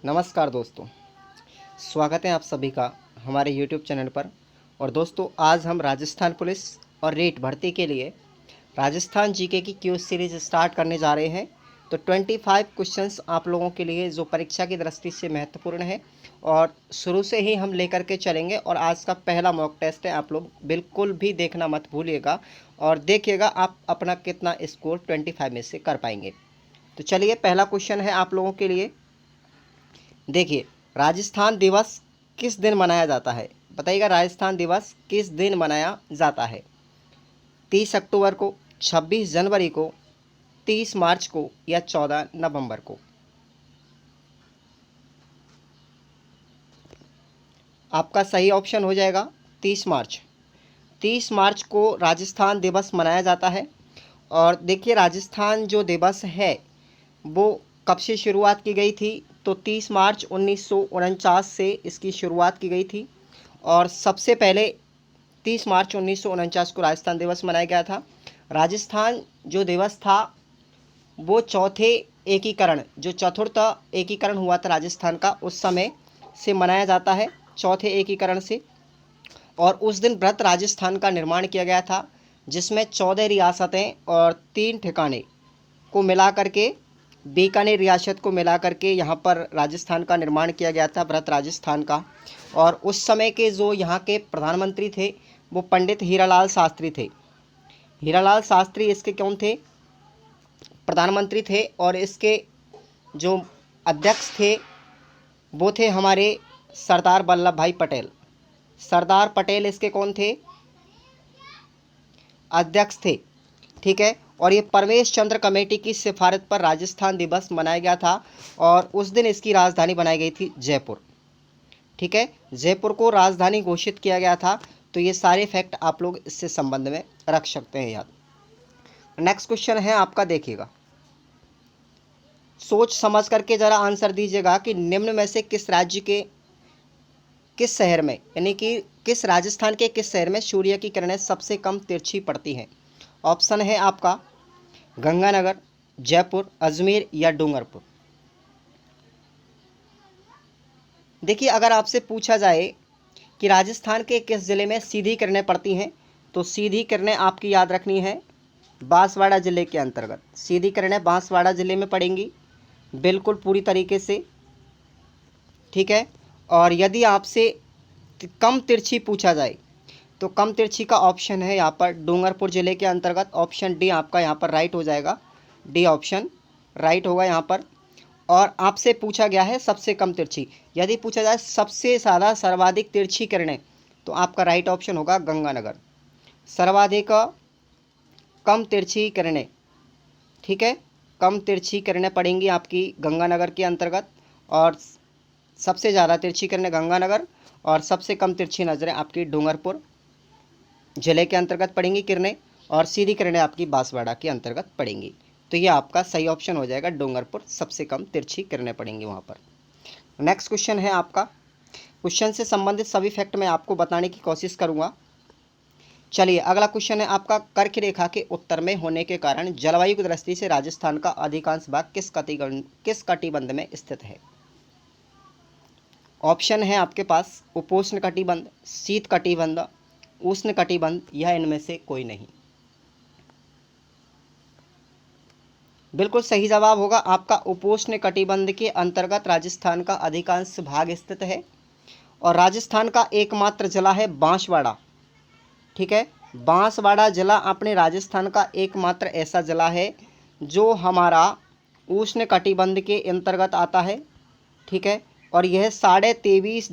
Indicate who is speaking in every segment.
Speaker 1: नमस्कार दोस्तों, स्वागत है आप सभी का हमारे यूट्यूब चैनल पर। और दोस्तों, आज हम राजस्थान पुलिस और रेट भर्ती के लिए राजस्थान जीके की क्यूज सीरीज़ स्टार्ट करने जा रहे हैं। तो 25 क्वेश्चंस आप लोगों के लिए जो परीक्षा की दृष्टि से महत्वपूर्ण है और शुरू से ही हम लेकर के चलेंगे। और आज का पहला मॉक टेस्ट है, आप लोग बिल्कुल भी देखना मत भूलिएगा और देखिएगा आप अपना कितना स्कोर 25 में से कर पाएंगे। तो चलिए, पहला क्वेश्चन है आप लोगों के लिए। देखिए, राजस्थान दिवस किस दिन मनाया जाता है? बताइएगा, राजस्थान दिवस किस दिन मनाया जाता है? 30 अक्टूबर को, 26 जनवरी को, 30 मार्च को या 14 नवंबर को? आपका सही ऑप्शन हो जाएगा 30 मार्च। 30 मार्च को राजस्थान दिवस मनाया जाता है। और देखिए, राजस्थान जो दिवस है वो कब से शुरुआत की गई थी? तो 30 मार्च 1949 से इसकी शुरुआत की गई थी। और सबसे पहले 30 मार्च 1949 को राजस्थान दिवस मनाया गया था। राजस्थान जो दिवस था वो चौथे एकीकरण, जो चतुर्थ एकीकरण हुआ था राजस्थान का, उस समय से मनाया जाता है, चौथे एकीकरण से। और उस दिन वृहत राजस्थान का निर्माण किया गया था, जिसमें 14 रियासतें और 3 ठिकाने को मिला करके, बीकानेर रियासत को मिला करके यहाँ पर राजस्थान का निर्माण किया गया था, वृहत राजस्थान का। और उस समय के जो यहाँ के प्रधानमंत्री थे वो पंडित हीरालाल शास्त्री थे। हीरालाल शास्त्री इसके कौन थे? प्रधानमंत्री थे। और इसके जो अध्यक्ष थे वो थे हमारे सरदार वल्लभ भाई पटेल। सरदार पटेल इसके कौन थे? अध्यक्ष थे। ठीक है। और ये परवेश चंद्र कमेटी की सिफारिश पर राजस्थान दिवस मनाया गया था और उस दिन इसकी राजधानी बनाई गई थी जयपुर। ठीक है, जयपुर को राजधानी घोषित किया गया था। तो ये सारे फैक्ट आप लोग इससे संबंध में रख सकते हैं याद। नेक्स्ट क्वेश्चन है आपका, देखिएगा, सोच समझ करके जरा आंसर दीजिएगा कि निम्न में से किस राज्य के किस शहर में, यानी कि किस राजस्थान के किस शहर में सूर्य की किरणें सबसे कम तिरछी पड़ती हैं? ऑप्शन है आपका गंगानगर, जयपुर, अजमेर या डूंगरपुर। देखिए, अगर आपसे पूछा जाए कि राजस्थान के किस ज़िले में सीधी किरणें पड़ती हैं, तो सीधी किरणें आपकी याद रखनी है बांसवाड़ा ज़िले के अंतर्गत। सीधी किरणें बांसवाड़ा ज़िले में पड़ेंगी, बिल्कुल पूरी तरीके से। ठीक है। और यदि आपसे कम तिरछी पूछा जाए तो कम तिरछी का ऑप्शन है यहाँ पर डूंगरपुर ज़िले के अंतर्गत। ऑप्शन डी आपका यहाँ पर राइट हो जाएगा। डी ऑप्शन राइट होगा यहाँ पर। और आपसे पूछा गया है सबसे कम तिरछी, यदि पूछा जाए सबसे ज़्यादा सर्वाधिक तिरछी किरणें, तो आपका राइट ऑप्शन होगा गंगानगर। सर्वाधिक कम तिरछी किरणें, ठीक है, कम तिरछी किरणें पड़ेंगी आपकी गंगानगर के अंतर्गत। और सबसे ज़्यादा तिरछी किरणें गंगानगर और सबसे कम तिरछी नज़रें आपकी डूंगरपुर ज़िले के अंतर्गत पड़ेंगी किरणें। और सीधी किरणें आपकी बांसवाड़ा के अंतर्गत पड़ेंगी। तो ये आपका सही ऑप्शन हो जाएगा, डूंगरपुर सबसे कम तिरछी किरणें पड़ेंगी वहाँ पर। नेक्स्ट क्वेश्चन है आपका। क्वेश्चन से संबंधित सभी फैक्ट मैं आपको बताने की कोशिश करूँगा। चलिए, अगला क्वेश्चन है आपका, कर्क रेखा के उत्तर में होने के कारण जलवायु की दृष्टि से राजस्थान का अधिकांश भाग किस कटिबंध में स्थित है? ऑप्शन है आपके पास उपोष्ण कटिबंध, शीत कटिबंध, उष्ण कटिबंध या इनमें से कोई नहीं। बिल्कुल सही जवाब होगा आपका उपोष्ण कटिबंध के अंतर्गत राजस्थान का अधिकांश भाग स्थित है। और राजस्थान का एकमात्र जिला है बांसवाड़ा। ठीक है, बांसवाड़ा जिला अपने राजस्थान का एकमात्र ऐसा जिला है जो हमारा उष्ण कटिबंध के अंतर्गत आता है। ठीक है, और यह 23.5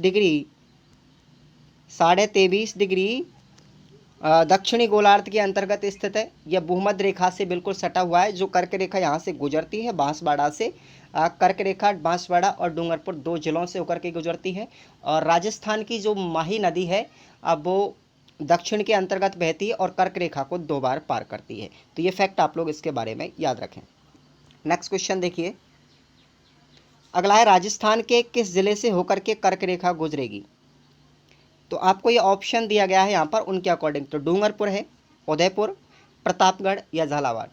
Speaker 1: डिग्री दक्षिणी गोलार्ध के अंतर्गत स्थित है। यह भूमध्य रेखा से बिल्कुल सटा हुआ है। जो कर्क रेखा यहाँ से गुजरती है बांसवाड़ा से, कर्क रेखा बांसवाड़ा और डूंगरपुर 2 जिलों से होकर के गुजरती है। और राजस्थान की जो माही नदी है अब वो दक्षिण के अंतर्गत बहती है और कर्क रेखा को 2 बार पार करती है। तो ये फैक्ट आप लोग इसके बारे में याद रखें। नेक्स्ट क्वेश्चन देखिए, अगला है, राजस्थान के किस जिले से होकर के कर्क रेखा गुजरेगी? तो आपको ये ऑप्शन दिया गया है यहाँ पर उनके अकॉर्डिंग। तो डूंगरपुर है, उदयपुर, प्रतापगढ़ या झालावाड़।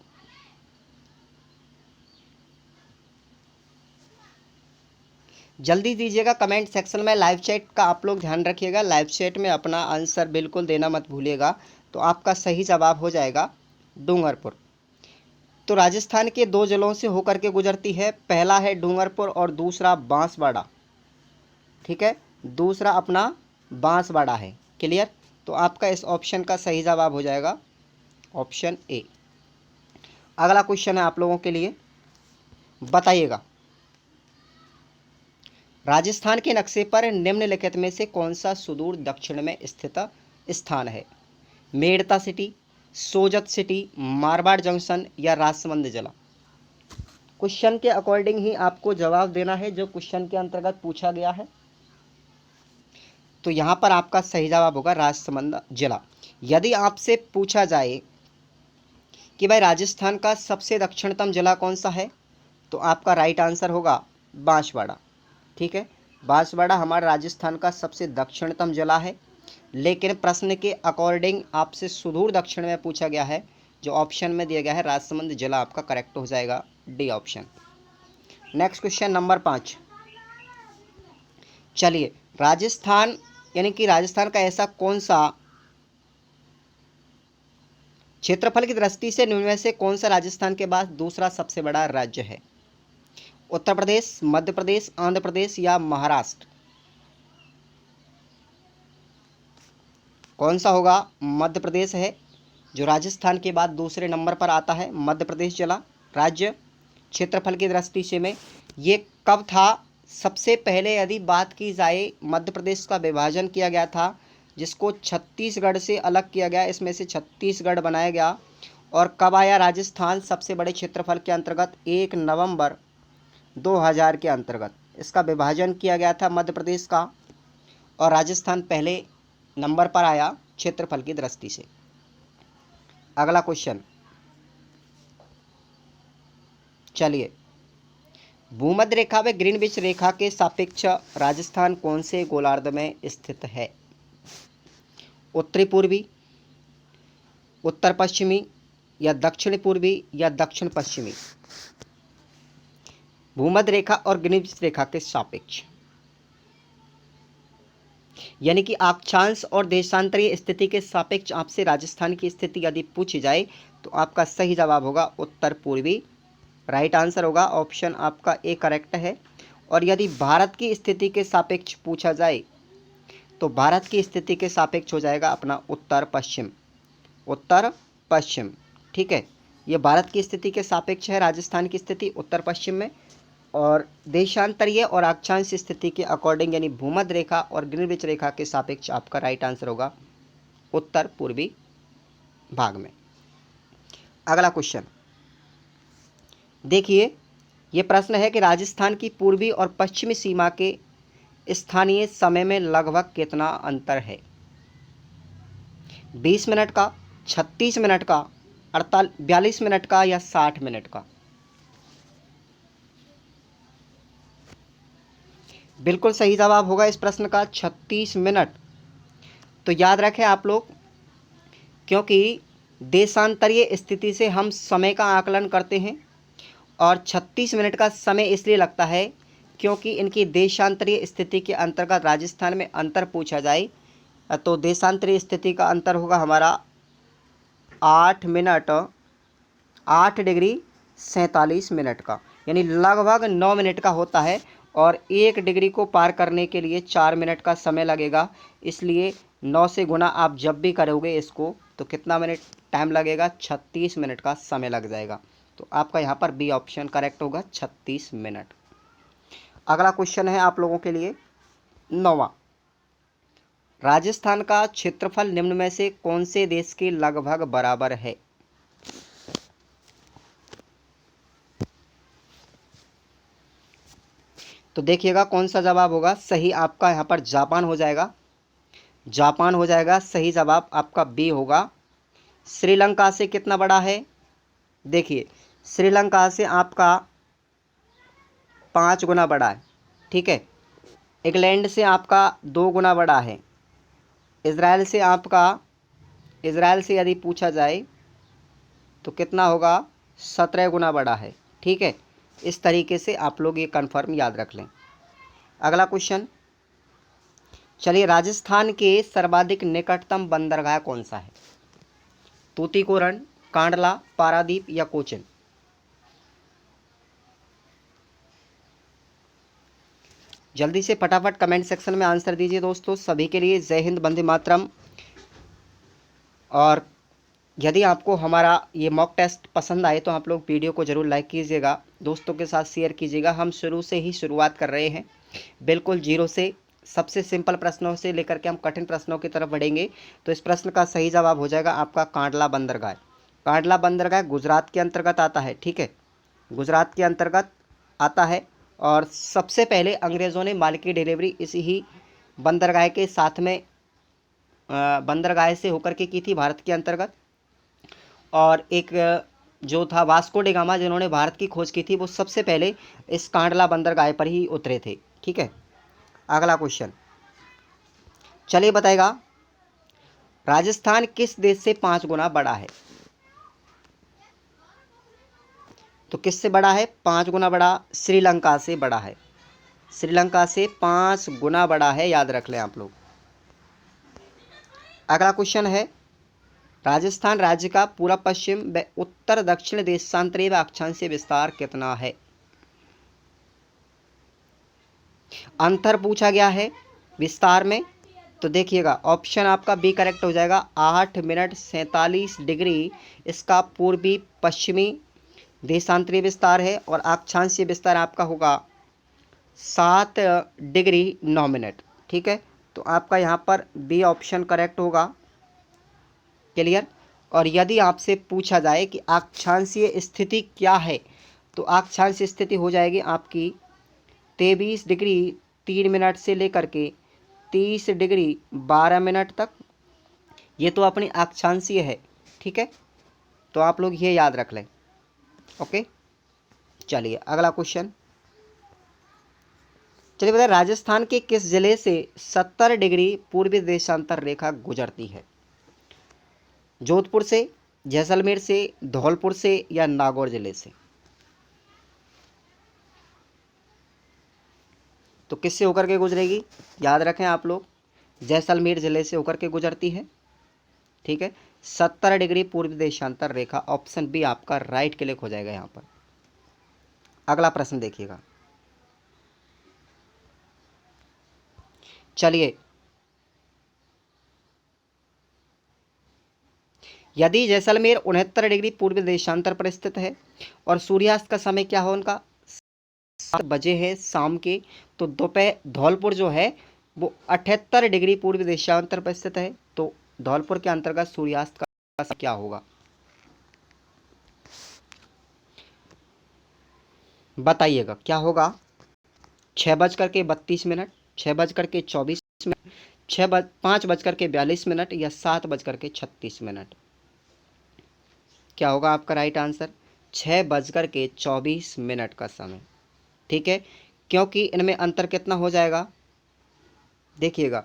Speaker 1: जल्दी दीजिएगा कमेंट सेक्शन में। लाइव चैट का आप लोग ध्यान रखिएगा, लाइव चैट में अपना आंसर बिल्कुल देना मत भूलिएगा। तो आपका सही जवाब हो जाएगा डूंगरपुर। तो राजस्थान के दो जिलों से होकर के गुजरती है, पहला है डूंगरपुर और दूसरा बांसवाड़ा। ठीक है, दूसरा अपना बांसवाड़ा है। क्लियर? तो आपका इस ऑप्शन का सही जवाब हो जाएगा ऑप्शन ए। अगला क्वेश्चन है आप लोगों के लिए, बताइएगा राजस्थान के नक्शे पर निम्नलिखित में से कौन सा सुदूर दक्षिण में स्थित स्थान है? Merta city, Sojat city, Marwar junction या राजसमंद जिला? क्वेश्चन के अकॉर्डिंग ही आपको जवाब देना है जो क्वेश्चन के अंतर्गत पूछा गया है। तो यहाँ पर आपका सही जवाब होगा राजसमंद जिला। यदि आपसे पूछा जाए कि भाई राजस्थान का सबसे दक्षिणतम जिला कौन सा है, तो आपका राइट आंसर होगा बांसवाड़ा। ठीक है, बांसवाड़ा हमारा राजस्थान का सबसे दक्षिणतम जिला है, लेकिन प्रश्न के अकॉर्डिंग आपसे सुदूर दक्षिण में पूछा गया है, जो ऑप्शन में दिया गया है राजसमंद जिला आपका करेक्ट हो जाएगा, D option. Next question number 5। चलिए, राजस्थान यानी कि राजस्थान का ऐसा कौन सा क्षेत्रफल की दृष्टि से निम्न में से कौन सा राजस्थान के बाद दूसरा सबसे बड़ा राज्य है? उत्तर प्रदेश, मध्य प्रदेश, आंध्र प्रदेश या महाराष्ट्र? कौन सा होगा? मध्य प्रदेश है जो राजस्थान के बाद दूसरे नंबर पर आता है। मध्य प्रदेश जिला राज्य क्षेत्रफल की दृष्टि से में ये कब था? सबसे पहले यदि बात की जाए, मध्य प्रदेश का विभाजन किया गया था, जिसको छत्तीसगढ़ से अलग किया गया, इसमें से छत्तीसगढ़ बनाया गया। और कब आया राजस्थान सबसे बड़े क्षेत्रफल के अंतर्गत? 1 नवंबर 2000 के अंतर्गत इसका विभाजन किया गया था मध्य प्रदेश का, और राजस्थान पहले नंबर पर आया क्षेत्रफल की दृष्टि से। अगला क्वेश्चन, चलिए, भूमध्य रेखा व ग्रीनविच रेखा के सापेक्ष राजस्थान कौन से गोलार्ध में स्थित है? उत्तरी पूर्वी, उत्तर पश्चिमी या दक्षिण पूर्वी या दक्षिण पश्चिमी? भूमध्य रेखा और ग्रीनविच रेखा के सापेक्ष, यानी कि अक्षांश और देशांतरीय स्थिति के सापेक्ष आपसे राजस्थान की स्थिति यदि पूछी जाए, तो आपका सही जवाब होगा उत्तर पूर्वी। राइट आंसर होगा ऑप्शन आपका ए करेक्ट है। और यदि भारत की स्थिति के सापेक्ष पूछा जाए, तो भारत की स्थिति के सापेक्ष हो जाएगा अपना उत्तर पश्चिम। उत्तर पश्चिम, ठीक है, ये भारत की स्थिति के सापेक्ष है राजस्थान की स्थिति उत्तर पश्चिम में। और देशांतरीय और अक्षांश स्थिति के अकॉर्डिंग यानी भूमध्य रेखा और ग्रीनविच रेखा के सापेक्ष आपका राइट आंसर होगा उत्तर पूर्वी भाग में। अगला क्वेश्चन देखिए, ये प्रश्न है कि राजस्थान की पूर्वी और पश्चिमी सीमा के स्थानीय समय में लगभग कितना अंतर है? 20 मिनट का, 36 मिनट का, 42 मिनट का या 60 मिनट का? बिल्कुल सही जवाब होगा इस प्रश्न का 36 मिनट। तो याद रखें आप लोग, क्योंकि देशांतरीय स्थिति से हम समय का आकलन करते हैं, और 36 मिनट का समय इसलिए लगता है क्योंकि इनकी देशांतरीय स्थिति के अंतर्गत राजस्थान में अंतर पूछा जाए, तो देशांतरीय स्थिति का अंतर होगा हमारा 8 मिनट 8 डिग्री 47 मिनट का, यानी लगभग 9 मिनट का होता है। और 1 डिग्री को पार करने के लिए 4 मिनट का समय लगेगा, इसलिए 9 से गुना आप जब भी करोगे इसको, तो कितना मिनट टाइम लगेगा? 36 मिनट का समय लग जाएगा। तो आपका यहाँ पर बी ऑप्शन करेक्ट होगा 36 मिनट। अगला क्वेश्चन है आप लोगों के लिए 9वां, राजस्थान का क्षेत्रफल निम्न में से कौन से देश के लगभग बराबर है? तो देखिएगा कौन सा जवाब होगा सही। आपका यहाँ पर जापान हो जाएगा, जापान हो जाएगा सही जवाब आपका बी होगा। श्रीलंका से कितना बड़ा है? देखिए, श्रीलंका से आपका 5 गुना बड़ा है, ठीक है। इंग्लैंड से आपका 2 गुना बड़ा है। इज़राइल से आपका, इज़राइल से यदि पूछा जाए तो कितना होगा? 17 गुना बड़ा है, ठीक है। इस तरीके से आप लोग ये कन्फर्म याद रख लें। अगला क्वेश्चन, चलिए राजस्थान के सर्वाधिक निकटतम बंदरगाह कौन सा है? तूतीकोरन, कांडला, पारादीप या कोचिन? जल्दी से फटाफट कमेंट सेक्शन में आंसर दीजिए दोस्तों। सभी के लिए जय हिंद, वंदे मातरम। और यदि आपको हमारा ये मॉक टेस्ट पसंद आए तो आप लोग वीडियो को ज़रूर लाइक कीजिएगा, दोस्तों के साथ शेयर कीजिएगा। हम शुरू से ही शुरुआत कर रहे हैं, बिल्कुल जीरो से, सबसे सिंपल प्रश्नों से लेकर के हम कठिन प्रश्नों की तरफ बढ़ेंगे। तो इस प्रश्न का सही जवाब हो जाएगा आपका कांडला बंदरगाह। कांडला बंदरगाह गुजरात के अंतर्गत आता है, ठीक है, गुजरात के अंतर्गत आता है। और सबसे पहले अंग्रेज़ों ने माल की डिलीवरी इसी ही बंदरगाह के साथ में बंदरगाह से होकर के की थी भारत के अंतर्गत। और एक जो था वास्को डी गामा, जिन्होंने भारत की खोज की थी, वो सबसे पहले इस कांडला बंदरगाह पर ही उतरे थे, ठीक है। अगला क्वेश्चन, चलिए बताएगा, राजस्थान किस देश से 5 गुना बड़ा है? तो किससे बड़ा है? 5 गुना बड़ा, श्रीलंका से बड़ा है। श्रीलंका से 5 गुना बड़ा है, याद रख लें आप लोग। अगला क्वेश्चन है, राजस्थान राज्य का पूरा पश्चिम व उत्तर दक्षिण देशांतरीय व अक्षांशीय विस्तार कितना है? अंतर पूछा गया है विस्तार में, तो देखिएगा ऑप्शन आपका बी करेक्ट हो जाएगा। 8 मिनट 47 डिग्री इसका पूर्वी पश्चिमी देशांतरीय विस्तार है, और अक्षांशीय विस्तार आपका होगा 7 डिग्री 9 मिनट, ठीक है। तो आपका यहाँ पर बी ऑप्शन करेक्ट होगा, क्लियर। और यदि आपसे पूछा जाए कि अक्षांशीय स्थिति क्या है, तो अक्षांशीय स्थिति हो जाएगी आपकी 23 डिग्री 3 मिनट से लेकर के 30 डिग्री 12 मिनट तक। ये तो अपनी अक्षांशीय है, ठीक है, तो आप लोग ये याद रख लें, ओके। चलिए अगला क्वेश्चन, चलिए बताइए, राजस्थान के किस जिले से 70 डिग्री पूर्वी देशांतर रेखा गुजरती है? जोधपुर से, जैसलमेर से, धौलपुर से या नागौर जिले से? तो किससे होकर के गुजरेगी? याद रखें आप लोग, जैसलमेर जिले से होकर के गुजरती है, ठीक है। 70 डिग्री पूर्वी देशांतर रेखा, ऑप्शन बी आपका राइट क्लिक हो जाएगा यहाँ पर। अगला प्रश्न देखिएगा, चलिए, यदि जैसलमेर 69 डिग्री पूर्वी देशांतर पर स्थित है और सूर्यास्त का समय क्या हो उनका 7 बजे है शाम के, तो दोपहर धौलपुर जो है वो 78 डिग्री पूर्वी देशांतर पर स्थित है, तो धौलपुर के अंतर्गत सूर्यास्त का समय क्या होगा? बताइएगा क्या होगा। 6:32, 6:24, 5:42 या 7:36? क्या होगा आपका राइट आंसर? 6:24 का समय, ठीक है। क्योंकि इनमें अंतर कितना हो जाएगा, देखिएगा,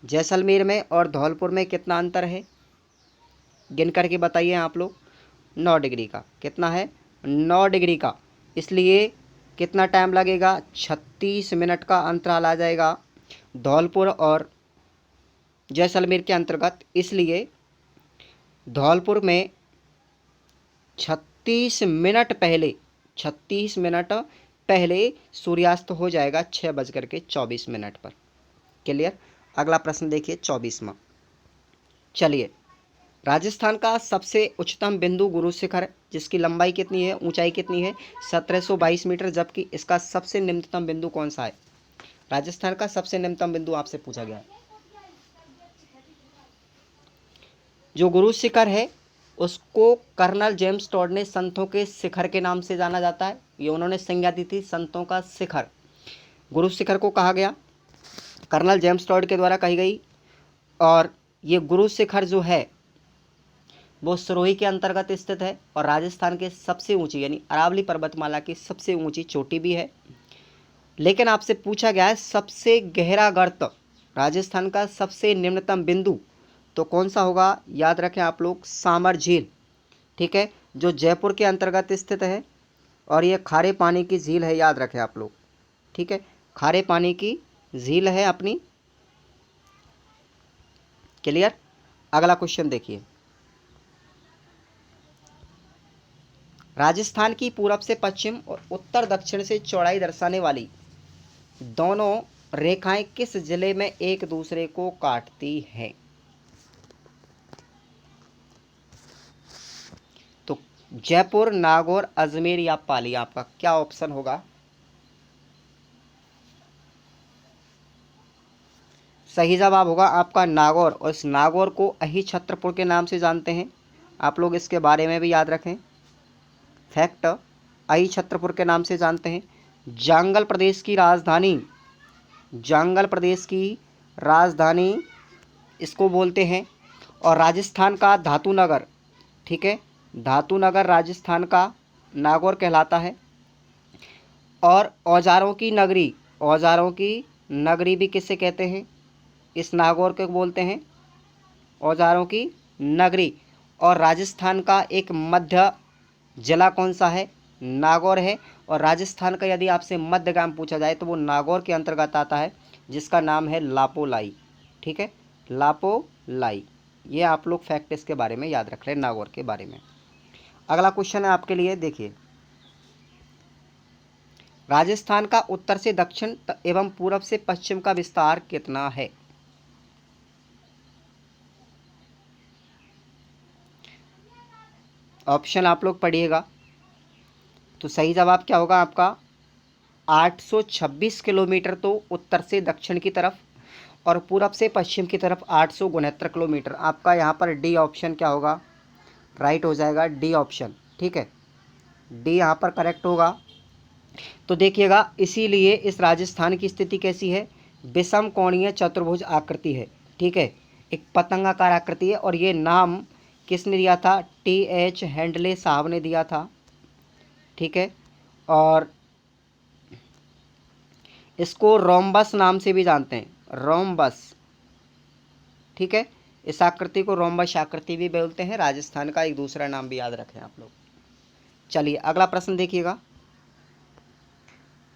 Speaker 1: जैसलमेर में और धौलपुर में कितना अंतर है, गिन करके बताइए आप लोग। 9 डिग्री का, कितना है? 9 डिग्री का, इसलिए कितना टाइम लगेगा? 36 मिनट का अंतराल आ जाएगा धौलपुर और जैसलमेर के अंतर्गत, इसलिए धौलपुर में 36 मिनट पहले सूर्यास्त हो जाएगा 6:24 पर, क्लियर। अगला प्रश्न देखिए 24वां, चलिए, राजस्थान का सबसे उच्चतम बिंदु गुरु शिखर, जिसकी लंबाई कितनी है, ऊंचाई कितनी है? 1722 मीटर, जबकि इसका सबसे निम्नतम बिंदु कौन सा है? राजस्थान का सबसे निम्नतम बिंदु आपसे पूछा गया है। जो गुरु शिखर है उसको कर्नल जेम्स टॉड ने संतों के शिखर के नाम से जाना जाता है। ये उन्होंने संज्ञा दी थी, संतों का शिखर, गुरु शिखर को कहा गया, कर्नल जेम्स टॉड के द्वारा कही गई। और ये गुरु शिखर जो है वो सिरोही के अंतर्गत स्थित है और राजस्थान के सबसे ऊंची यानी अरावली पर्वतमाला की सबसे ऊंची चोटी भी है। लेकिन आपसे पूछा गया है सबसे गहरा गर्त, राजस्थान का सबसे निम्नतम बिंदु, तो कौन सा होगा? याद रखें आप लोग, सामर झील, ठीक है, जो जयपुर के अंतर्गत स्थित है और ये खारे पानी की झील है, याद रखें आप लोग, ठीक है। खारे पानी की झील है अपनी। क्लियर। अगला क्वेश्चन देखिए, राजस्थान की पूरब से पश्चिम और उत्तर दक्षिण से चौड़ाई दर्शाने वाली दोनों रेखाएं किस जिले में एक दूसरे को काटती हैं? तो जयपुर, नागौर, अजमेर या पाली, आपका क्या ऑप्शन होगा? सही जवाब होगा आपका नागौर, और इस नागौर को अही छत्रपुर के नाम से जानते हैं। आप लोग इसके बारे में भी याद रखें, फैक्ट अही छत्रपुर के नाम से जानते हैं। जांगल प्रदेश की राजधानी, जांगल प्रदेश की राजधानी इसको बोलते हैं। और राजस्थान का धातु नगर, ठीक है, धातु नगर राजस्थान का नागौर कहलाता है। और औजारों की नगरी, औजारों की नगरी भी किसे कहते हैं? इस नागौर को बोलते हैं औजारों की नगरी। और राजस्थान का एक मध्य जिला कौन सा है? नागौर है। और राजस्थान का यदि आपसे मध्य गांव पूछा जाए तो वो नागौर के अंतर्गत आता है, जिसका नाम है लापोलाई। ठीक है, लापोलाई। ये आप लोग फैक्ट इसके बारे में याद रख लें, नागौर के बारे में। अगला क्वेश्चन है आपके लिए, देखिए, राजस्थान का उत्तर से दक्षिण एवं पूरब से पश्चिम का विस्तार कितना है? ऑप्शन आप लोग पढ़िएगा। तो सही जवाब क्या होगा आपका? 826 किलोमीटर तो उत्तर से दक्षिण की तरफ, और पूरब से पश्चिम की तरफ 869 किलोमीटर। आपका यहाँ पर डी ऑप्शन क्या होगा? राइट हो जाएगा डी ऑप्शन। ठीक है, डी यहाँ पर करेक्ट होगा। तो देखिएगा, इसीलिए इस राजस्थान की स्थिति कैसी है? विषम कोणीय चतुर्भुज आकृति है। ठीक है, एक पतंगाकार आकृति है। और ये नाम किसने दिया था? टी.एच. हैंडले साहब ने दिया था। ठीक है, और इसको रोम्बस नाम से भी जानते हैं, रोम्बस। ठीक है, इस आकृति को रोम्बस आकृति भी बोलते हैं। राजस्थान का एक दूसरा नाम भी याद रखें आप लोग। चलिए अगला प्रश्न देखिएगा।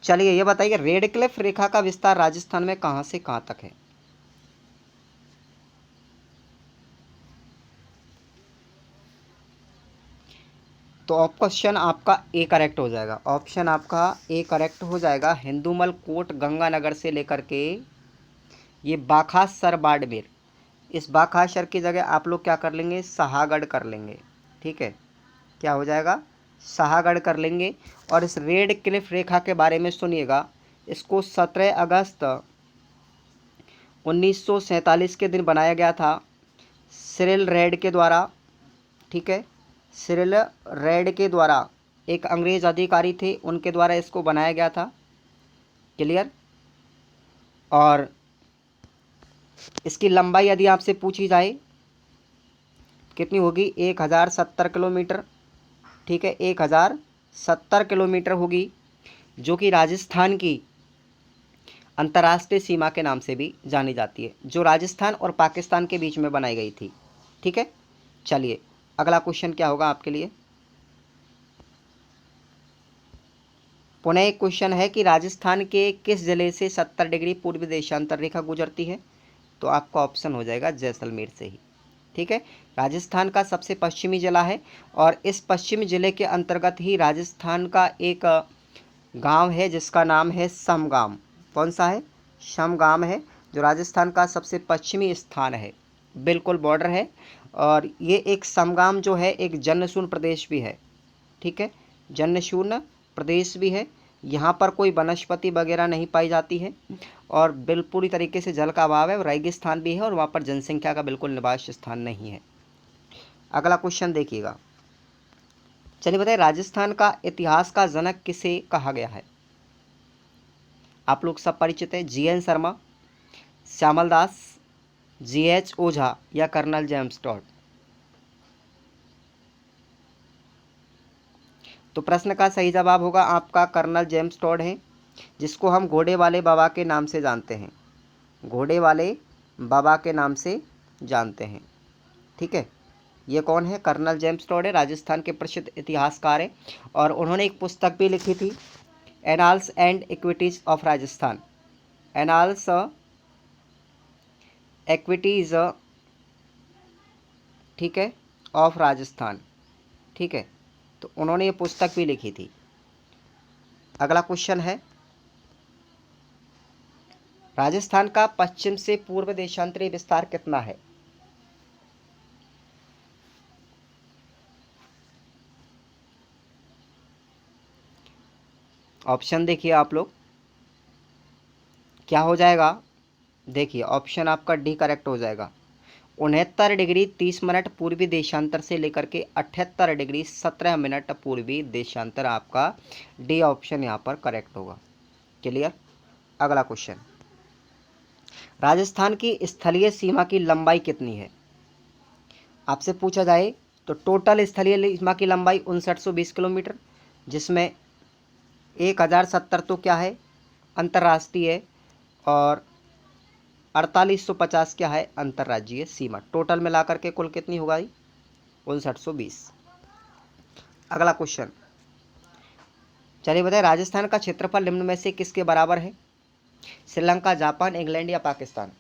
Speaker 1: चलिए ये बताइए, रेडक्लिफ रेखा का विस्तार राजस्थान में कहां से कहां तक है? तो ऑप्शन आपका ए करेक्ट हो जाएगा। ऑप्शन आपका ए करेक्ट हो जाएगा। हिंदूमल कोट गंगानगर से लेकर के ये बाखासर बाड़मेर, इस बाखासर की जगह आप लोग क्या कर लेंगे? शाहगढ़ कर लेंगे। ठीक है, क्या हो जाएगा? शाहगढ़ कर लेंगे। और इस रेड क्लिफ रेखा के बारे में सुनिएगा, इसको 17 अगस्त 1947 के दिन बनाया गया था सिरिल रेड के द्वारा। ठीक है, सिरिल रेड के द्वारा, एक अंग्रेज अधिकारी थे, उनके द्वारा इसको बनाया गया था। क्लियर। और इसकी लंबाई यदि आपसे पूछी जाए कितनी होगी? 1070 किलोमीटर। ठीक है, 1070 किलोमीटर होगी, जो कि राजस्थान की अंतर्राष्ट्रीय सीमा के नाम से भी जानी जाती है, जो राजस्थान और पाकिस्तान के बीच में बनाई गई थी। ठीक है, चलिए अगला क्वेश्चन क्या होगा आपके लिए? पुनः एक क्वेश्चन है कि राजस्थान के किस जिले से 70 डिग्री पूर्वी देशांतर रेखा गुजरती है? तो आपका ऑप्शन हो जाएगा जैसलमेर से ही। ठीक है, राजस्थान का सबसे पश्चिमी जिला है, और इस पश्चिमी जिले के अंतर्गत ही राजस्थान का एक गांव है जिसका नाम है समगाम। कौन सा है? समगाम है, जो राजस्थान का सबसे पश्चिमी स्थान है, बिल्कुल बॉर्डर है। और ये एक समगाम जो है एक जनशून्य प्रदेश भी है। ठीक है, जनशून्य प्रदेश भी है। यहाँ पर कोई वनस्पति वगैरह नहीं पाई जाती है, और बिल्कुल पूरी तरीके से जल का अभाव है, और रेगिस्तान भी है, और वहाँ पर जनसंख्या का बिल्कुल निवास स्थान नहीं है। अगला क्वेश्चन देखिएगा। चलिए बताइए, राजस्थान का इतिहास का जनक किसे कहा गया है? आप लोग सब परिचित हैं, जी.एन. शर्मा, श्यामल दास, जी.एच. ओझा या कर्नल जेम्स टॉड। तो प्रश्न का सही जवाब होगा आपका कर्नल जेम्स टॉड है, जिसको हम घोड़े वाले बाबा के नाम से जानते हैं, घोड़े वाले बाबा के नाम से जानते हैं। ठीक है, ये कौन है? कर्नल जेम्स टॉड है, राजस्थान के प्रसिद्ध इतिहासकार हैं, और उन्होंने एक पुस्तक भी लिखी थी, annals and equities of Rajasthan. Annals equities, ठीक है, ऑफ राजस्थान, ठीक है। तो उन्होंने ये पुस्तक भी लिखी थी। अगला क्वेश्चन है, राजस्थान का पश्चिम से पूर्व देशांतरी विस्तार कितना है? ऑप्शन देखिए आप लोग, क्या हो जाएगा? देखिए ऑप्शन आपका डी करेक्ट हो जाएगा। 69 डिग्री 30 मिनट पूर्वी देशांतर से लेकर के 78 डिग्री 17 मिनट पूर्वी देशांतर, आपका डी ऑप्शन यहाँ पर करेक्ट होगा। क्लियर। अगला क्वेश्चन, राजस्थान की स्थलीय सीमा की लंबाई कितनी है? आपसे पूछा जाए तो टोटल स्थलीय सीमा की लंबाई 5920 किलोमीटर, जिसमें 1070 तो क्या है, अंतर्राष्ट्रीय है, और 4850 क्या है, अंतर्राज्यीय सीमा। टोटल मिलाकर के कुल कितनी होगा? 5920। अगला क्वेश्चन, चलिए बताइए, राजस्थान का क्षेत्रफल निम्न में से किसके बराबर है? श्रीलंका, जापान, इंग्लैंड या पाकिस्तान?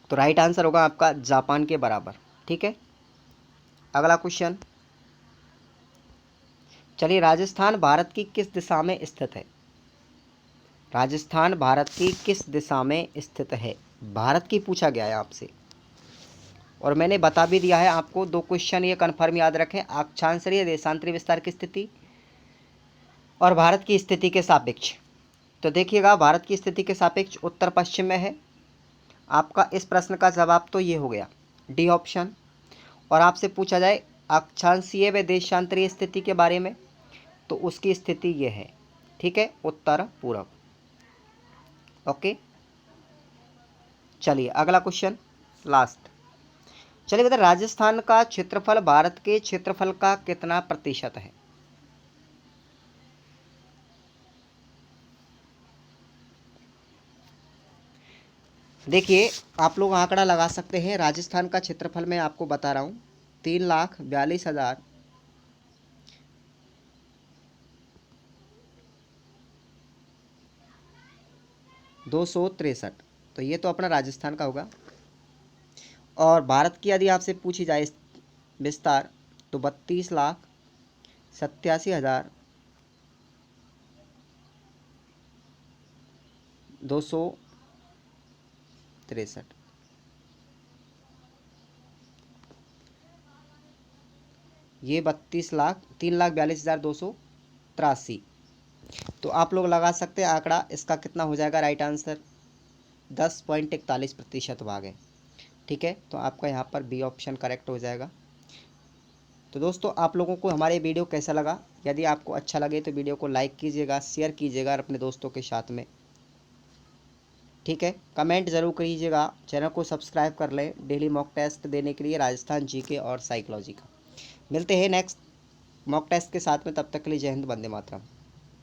Speaker 1: तो राइट आंसर होगा आपका जापान के बराबर, ठीक है। अगला क्वेश्चन, चलिए, राजस्थान भारत की किस दिशा में स्थित है? राजस्थान भारत की किस दिशा में स्थित है? भारत की पूछा गया है आपसे, और मैंने बता भी दिया है आपको। 2 क्वेश्चन ये कन्फर्म याद रखें, अक्षांशीय देशांतरी विस्तार की स्थिति और भारत की स्थिति के सापेक्ष। तो देखिएगा, भारत की स्थिति के सापेक्ष उत्तर पश्चिम में है। आपका इस प्रश्न का जवाब तो ये हो गया, डी ऑप्शन। और आपसे पूछा जाए अक्षांशीय व देशांतरीय स्थिति के बारे में, तो उसकी स्थिति ये है, ठीक है, उत्तर पूर्व। ओके, चलिए अगला क्वेश्चन, लास्ट। चलिए बताइए, राजस्थान का क्षेत्रफल भारत के क्षेत्रफल का कितना प्रतिशत है? देखिए आप लोग आंकड़ा लगा सकते हैं। राजस्थान का क्षेत्रफल मैं आपको बता रहा हूँ, 3,42,263। तो ये तो अपना राजस्थान का होगा। और भारत की यदि आपसे पूछी जाए विस्तार, तो 32,87,263। ये 3,42,283। तो आप लोग लगा सकते हैं आंकड़ा, इसका कितना हो जाएगा राइट आंसर? 10.41% भाग है, ठीक है। तो आपका यहाँ पर बी ऑप्शन करेक्ट हो जाएगा। तो दोस्तों, आप लोगों को हमारे वीडियो कैसा लगा? यदि आपको अच्छा लगे तो वीडियो को लाइक कीजिएगा, शेयर कीजिएगा अपने दोस्तों के साथ में, ठीक है। कमेंट ज़रूर कीजिएगा, चैनल को सब्सक्राइब कर लें डेली मॉक टेस्ट देने के लिए राजस्थान जीके और साइकोलॉजी का। मिलते हैं नेक्स्ट मॉक टेस्ट के साथ में, तब तक के लिए जय हिंद, वंदे मातरम।